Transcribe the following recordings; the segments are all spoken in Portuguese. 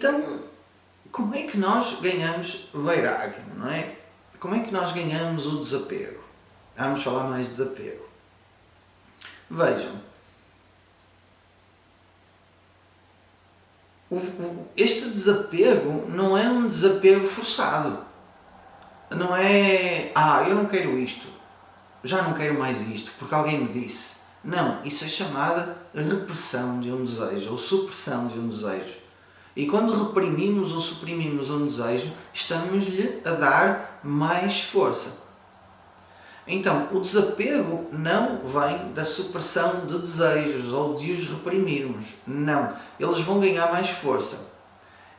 Então, como é que nós ganhamos vairagem, não é? Como é que nós ganhamos o desapego? Vamos falar mais de desapego. Vejam, este desapego não é um desapego forçado. Não é, eu não quero isto, já não quero mais isto, porque alguém me disse. Não, isso é chamada repressão de um desejo, ou supressão de um desejo. E quando reprimimos ou suprimimos um desejo, estamos-lhe a dar mais força. Então, o desapego não vem da supressão de desejos ou de os reprimirmos. Não. Eles vão ganhar mais força.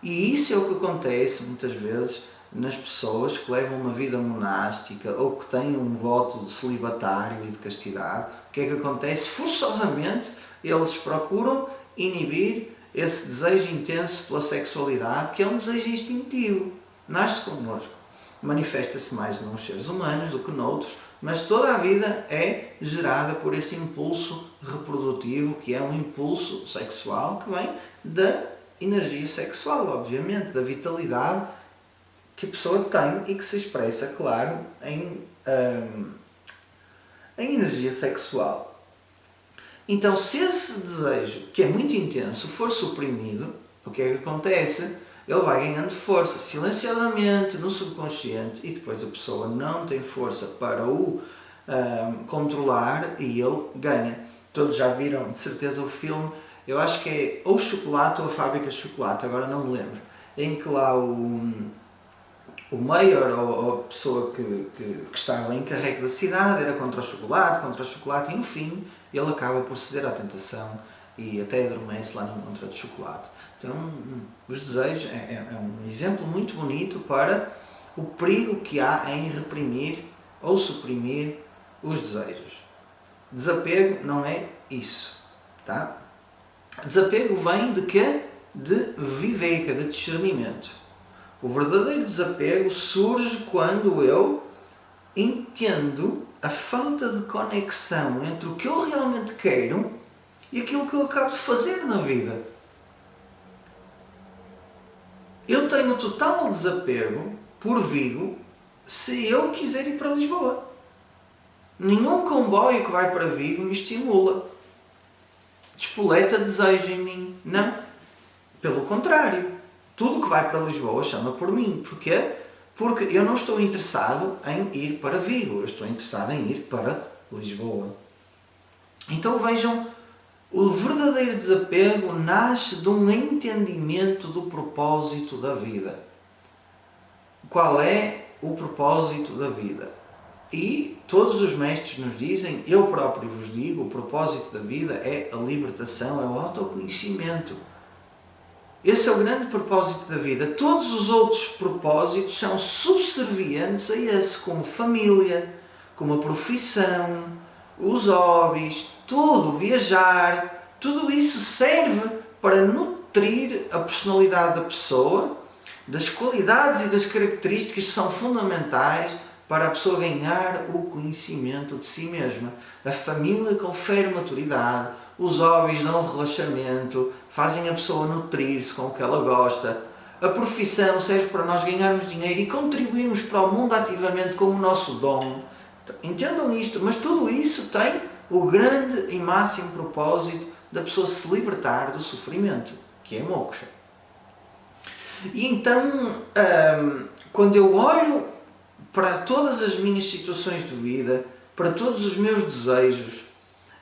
E isso é o que acontece muitas vezes nas pessoas que levam uma vida monástica ou que têm um voto de celibatário e de castidade. O que é que acontece? Forçosamente, eles procuram inibir esse desejo intenso pela sexualidade, que é um desejo instintivo. Nasce connosco. Manifesta-se mais nos seres humanos do que noutros, mas toda a vida é gerada por esse impulso reprodutivo, que é um impulso sexual que vem da energia sexual, obviamente, da vitalidade que a pessoa tem e que se expressa, claro, em energia sexual. Então, se esse desejo, que é muito intenso, for suprimido, o que é que acontece? Ele vai ganhando força silenciadamente no subconsciente e depois a pessoa não tem força para o controlar e ele ganha. Todos já viram, de certeza, o filme, eu acho que é ou Chocolate ou A Fábrica de Chocolate, agora não me lembro, em que lá o mayor, ou a pessoa que estava encarregue da cidade, era contra o chocolate, e no fim ele acaba por ceder à tentação e até adormece lá no encontro de chocolate. Então, os desejos é um exemplo muito bonito para o perigo que há em reprimir ou suprimir os desejos. Desapego não é isso, tá? Desapego vem de quê? De viveka, de discernimento. O verdadeiro desapego surge quando eu entendo a falta de conexão entre o que eu realmente quero e aquilo que eu acabo de fazer na vida. Eu tenho total desapego por Vigo se eu quiser ir para Lisboa. Nenhum comboio que vai para Vigo me estimula. Despoleta desejo em mim. Não. Pelo contrário. Tudo que vai para Lisboa chama por mim. Porquê? Porque eu não estou interessado em ir para Vigo. Eu estou interessado em ir para Lisboa. Então vejam, o verdadeiro desapego nasce de um entendimento do propósito da vida. Qual é o propósito da vida? E todos os mestres nos dizem, eu próprio vos digo, o propósito da vida é a libertação, é o autoconhecimento. Esse é o grande propósito da vida. Todos os outros propósitos são subservientes a esse, como família, como a profissão, os hobbies, tudo, viajar, tudo isso serve para nutrir a personalidade da pessoa, das qualidades e das características que são fundamentais para a pessoa ganhar o conhecimento de si mesma. A família confere maturidade, os hobbies dão relaxamento, fazem a pessoa nutrir-se com o que ela gosta. A profissão serve para nós ganharmos dinheiro e contribuirmos para o mundo ativamente com o nosso dom. Entendam isto, mas tudo isso tem o grande e máximo propósito da pessoa se libertar do sofrimento, que é moksha. E então, quando eu olho para todas as minhas situações de vida, para todos os meus desejos,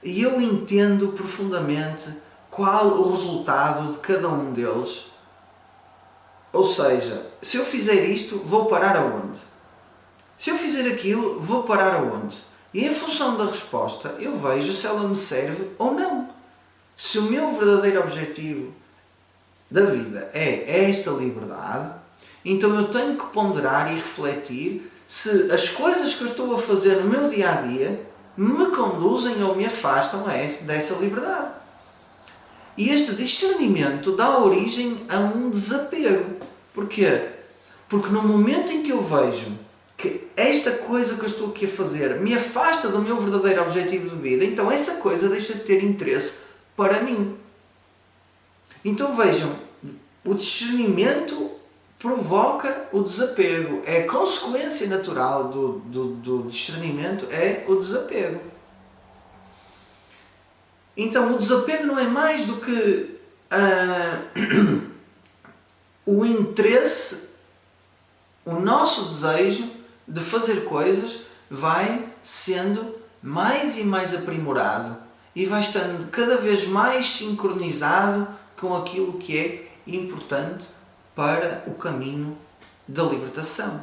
e eu entendo profundamente qual o resultado de cada um deles, ou seja, se eu fizer isto, vou parar aonde? Se eu fizer aquilo, vou parar aonde? E em função da resposta, eu vejo se ela me serve ou não. Se o meu verdadeiro objetivo da vida é esta liberdade, então eu tenho que ponderar e refletir se as coisas que eu estou a fazer no meu dia-a-dia me conduzem ou me afastam dessa liberdade. E este discernimento dá origem a um desapego. Porquê? Porque no momento em que eu vejo que esta coisa que eu estou aqui a fazer me afasta do meu verdadeiro objetivo de vida, então essa coisa deixa de ter interesse para mim. Então vejam, O discernimento provoca o desapego. É a consequência natural do discernimento, é o desapego. Então o desapego não é mais do que o interesse, o nosso desejo de fazer coisas vai sendo mais e mais aprimorado e vai estando cada vez mais sincronizado com aquilo que é importante para o caminho da libertação.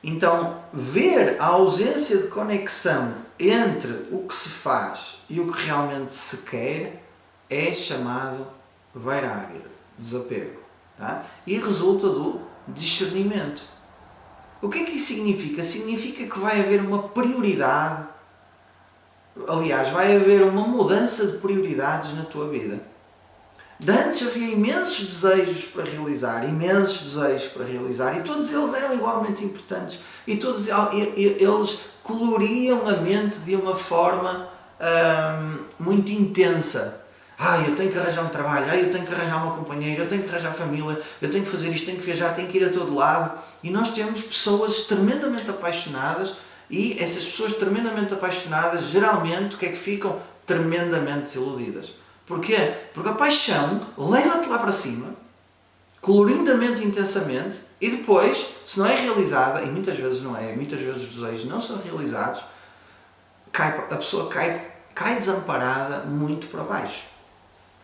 Então, ver a ausência de conexão entre o que se faz e o que realmente se quer é chamado vairagya, desapego. Tá? E resulta do discernimento. O que é que isso significa? Significa que vai haver uma prioridade, aliás, vai haver uma mudança de prioridades na tua vida. De antes havia imensos desejos para realizar, e todos eles eram igualmente importantes, e todos eles coloriam a mente de uma forma muito intensa. Eu tenho que arranjar um trabalho, eu tenho que arranjar uma companheira, eu tenho que arranjar família, eu tenho que fazer isto, tenho que viajar, tenho que ir a todo lado. E nós temos pessoas tremendamente apaixonadas, e essas pessoas tremendamente apaixonadas, geralmente, o que é que ficam? Tremendamente desiludidas. Porquê? Porque a paixão leva-te lá para cima, colorindamente, intensamente, e depois, se não é realizada, e muitas vezes não é, muitas vezes os desejos não são realizados, a pessoa cai desamparada muito para baixo.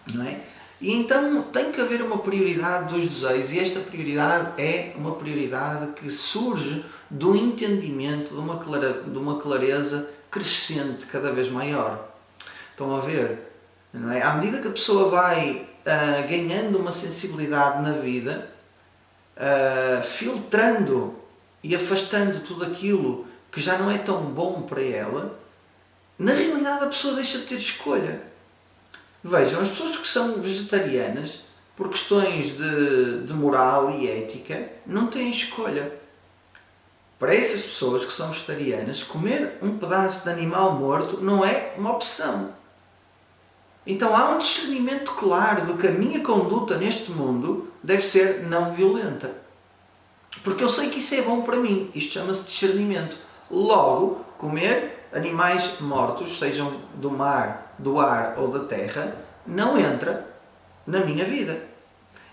Não é? E então tem que haver uma prioridade dos desejos, e esta prioridade é uma prioridade que surge do entendimento, de uma clareza crescente, cada vez maior. Estão a ver? Não é? À medida que a pessoa vai ganhando uma sensibilidade na vida, filtrando e afastando tudo aquilo que já não é tão bom para ela, na realidade a pessoa deixa de ter escolha. Vejam, as pessoas que são vegetarianas, por questões de moral e ética, não têm escolha. Para essas pessoas que são vegetarianas, comer um pedaço de animal morto não é uma opção. Então há um discernimento claro de que a minha conduta neste mundo deve ser não violenta. Porque eu sei que isso é bom para mim. Isto chama-se discernimento. Logo, comer animais mortos, sejam do mar, do ar ou da terra, não entra na minha vida.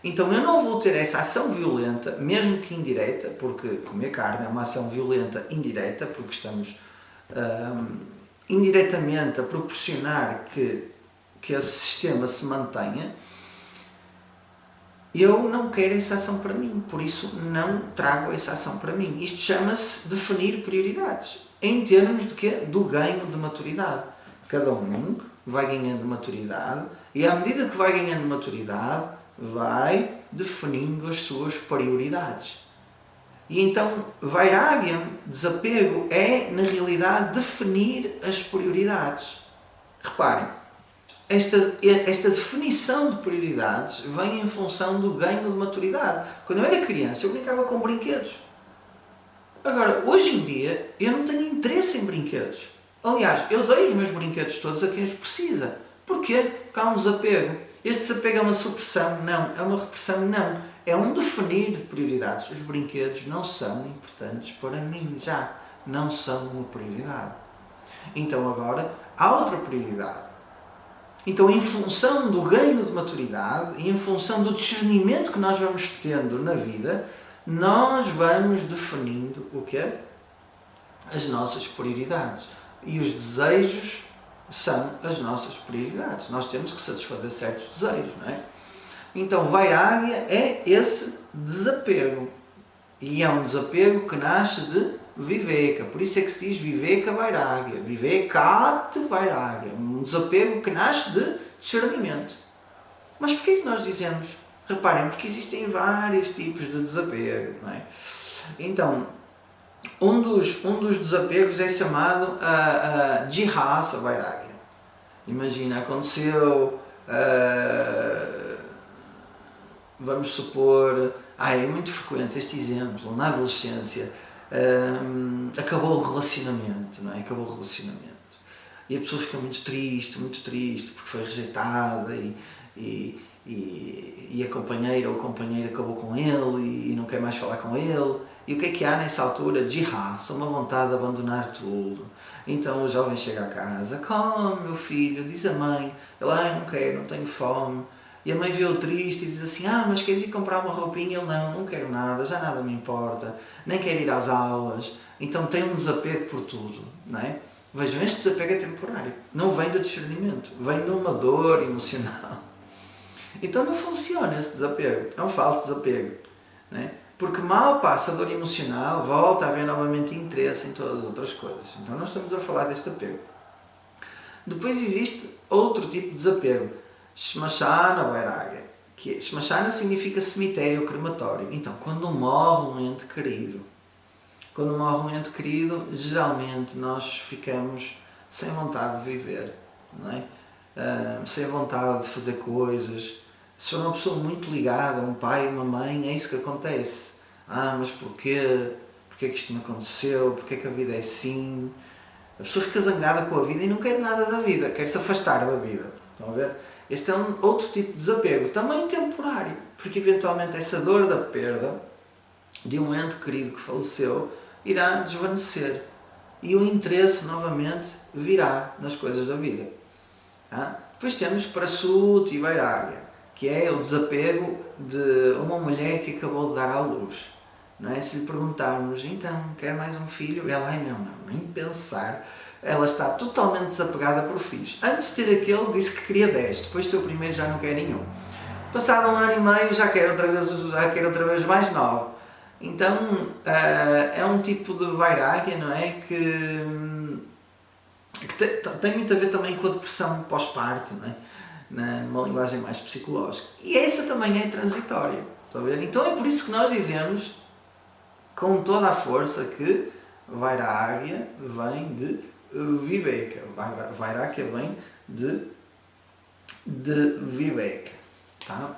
Então eu não vou ter essa ação violenta, mesmo que indireta, porque comer carne é uma ação violenta indireta, porque estamos indiretamente a proporcionar que esse sistema se mantenha. Eu não quero essa ação para mim, por isso não trago essa ação para mim. Isto chama-se definir prioridades, em termos de quê? Do ganho de maturidade. Cada um vai ganhando maturidade, e à medida que vai ganhando maturidade, vai definindo as suas prioridades. E então, vairagya, desapego, é na realidade definir as prioridades. Reparem, esta definição de prioridades vem em função do ganho de maturidade. Quando eu era criança, eu brincava com brinquedos. Agora, hoje em dia, eu não tenho interesse em brinquedos. Aliás, eu dei os meus brinquedos todos a quem os precisa. Porquê? Porque há um desapego. Este desapego é uma supressão? Não. É uma repressão? Não. É um definir de prioridades. Os brinquedos não são importantes para mim já. Não são uma prioridade. Então agora, há outra prioridade. Então, em função do ganho de maturidade e em função do discernimento que nós vamos tendo na vida, nós vamos definindo o quê? As nossas prioridades. E os desejos são as nossas prioridades. Nós temos que satisfazer certos desejos, não é? Então, vairagya é esse desapego. E é um desapego que nasce de viveka. Por isso é que se diz viveka vairagya. Vivekate vairagya. Um desapego que nasce de discernimento. Mas porquê que nós dizemos? Reparem, porque existem vários tipos de desapego, não é? Então, um dos desapegos é chamado Jihasa Vairagya. Imagina, aconteceu, vamos supor, é muito frequente este exemplo, na adolescência, acabou o relacionamento, não é? Acabou o relacionamento. E a pessoa fica muito triste, porque foi rejeitada e e a companheira ou o companheiro acabou com ele e não quer mais falar com ele. E o que há nessa altura? Jihad, uma vontade de abandonar tudo. Então o jovem chega a casa, come meu filho, diz a mãe, ele, não quero, não tenho fome. E a mãe vê-o triste e diz assim, mas queres ir comprar uma roupinha? Ele, não quero nada, já nada me importa, nem quero ir às aulas. Então tem um desapego por tudo, não é? Vejam, este desapego é temporário, não vem do discernimento, vem de uma dor emocional. Então não funciona esse desapego, é um falso desapego, não é? Porque mal passa a dor emocional, volta a haver novamente interesse em todas as outras coisas. Então não estamos a falar deste apego. Depois existe outro tipo de desapego, Shmashana Vairagya, que Shmashana significa cemitério, crematório. Então, quando morre um ente querido, geralmente nós ficamos sem vontade de viver, não é? Sem vontade de fazer coisas. Se for uma pessoa muito ligada, um pai, uma mãe, é isso que acontece. Mas porquê? Porquê que isto me aconteceu? Porquê que a vida é assim? A pessoa fica zangada com a vida e não quer nada da vida, quer se afastar da vida. Estão a ver? Este é um outro tipo de desapego, também temporário, porque eventualmente essa dor da perda de um ente querido que faleceu irá desvanecer e o interesse novamente virá nas coisas da vida. Depois temos Prasuti e Vairagya, que é o desapego de uma mulher que acabou de dar à luz. Não é? Se lhe perguntarmos, então, quer mais um filho? Ela, não, nem pensar. Ela está totalmente desapegada por filhos. Antes de ter aquele, disse que queria 10, depois de ter o primeiro já não quer nenhum. Passado 1 ano e meio, já quer outra vez mais 9. Então, é um tipo de Vairagya, não é? Que tem muito a ver também com a depressão pós-parto, não é? Numa linguagem mais psicológica. E essa também é transitória. Estão a ver? Então é por isso que nós dizemos com toda a força que Vairagya vem de Viveka. Vairagya vem de Viveka. Tá?